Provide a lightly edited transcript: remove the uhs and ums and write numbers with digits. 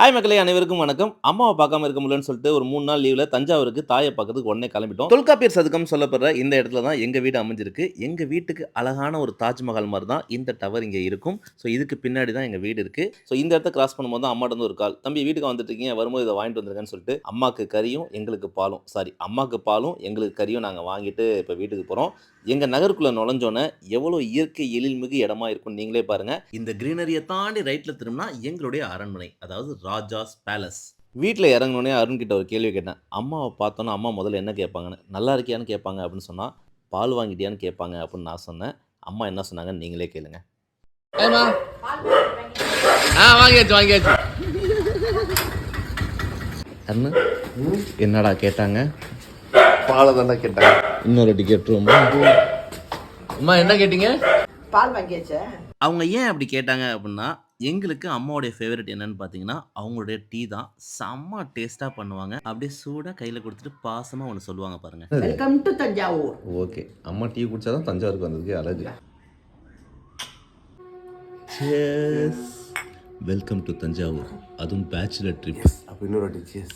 Hi மக்களே, அனைவருக்கும் வணக்கம். அம்மாவை பார்க்காம இருக்க முடியலன்னு சொல்லிட்டு ஒரு 3 நாள் லீவ்ல தஞ்சாவூருக்கு தாய பார்க்கறதுக்கு உடனே கிளம்பிட்டோம். தொல்காப்பியர் சதுக்கம் சொல்லப்படுற இந்த இடத்துல தான் எங்க வீடு அமைஞ்சிருக்கு. எங்க வீட்டுக்கு அழகான ஒரு தாஜ்மஹால் மாரி தான் இந்த டவர் இங்க இருக்கும். ஸோ இதுக்கு பின்னாடி தான் எங்க வீடு இருக்கு. ஸோ இந்த இடத்த கிராஸ் பண்ணும்போது தான் அம்மாட்ட இருந்து ஒரு கால். "தம்பி வீட்டுக்கு வந்துட்டு இருக்கீங்க, வரும்போது இத வாங்கிட்டு வந்துருங்கன்னு" சொல்லிட்டு அம்மாக்கு கறியும், எங்களுக்கு பாலும் அம்மாக்கு பாலும், எங்களுக்கு கறியும் நாங்க வாங்கிட்டு இப்ப வீட்டுக்கு போறோம். எங்க நகருக்குள்ள நுழைஞ்சோனே எவ்வளோ இயற்கை எழில்மிகு இடமா இருக்கும்னு நீங்களே பாருங்க. இந்த கிரீனரிய தாண்டி ரைட்ல திரும்பினா எங்களுடைய அரண்மனை, அதாவது ராஜாஸ் பேலஸ். வீட்ல இறங்குனோனே அருண் கிட்ட ஒரு கேள்வி கேட்டேன். அம்மாவ பார்த்தோன்னா அம்மா முதல்ல என்ன கேட்பாங்கன்னு. "நல்லா இருக்கியான்னு?" கேட்பாங்க அப்படின்னு சொன்னா. "பால் வாங்கிட்டியான்னு?" கேட்பாங்க அப்படின்னு நான் சொன்னேன். அம்மா என்ன சொன்னாங்கன்னு நீங்களே கேளுங்க. ஏம்மா வாங்கியாச்சு. அருண், என்னடா கேட்டாங்க? பாலை தானே கேட்டாங்க. இன்னொரு டிக்கெட் ரூமா? அம்மா என்ன கேட்டீங்க? பால் வாங்கியாச்சா? அவங்க ஏன் அப்படி கேட்டாங்க அப்படின்னா, எங்களுக்கு அம்மாவுடைய ஃபேவரைட் என்னன்னு பார்த்தீங்கன்னா, அவங்களுடைய டீ தான். செம்ம டேஸ்ட்டா பண்ணுவாங்க. அப்படியே சூடா கையில குடுத்துட்டு பாசமா ஒண்ணு சொல்லுவாங்க பாருங்க. Welcome to Thanjavur. ஓகே, அம்மா டீ குடிச்சா தான் தஞ்சாவூருக்கு வந்ததுக்கு அழகு. சியர்ஸ். Welcome to Thanjavur. அதுவும் பேச்சுலர் ட்ரிப். அப்போ இன்னொரு வாட்டி cheers.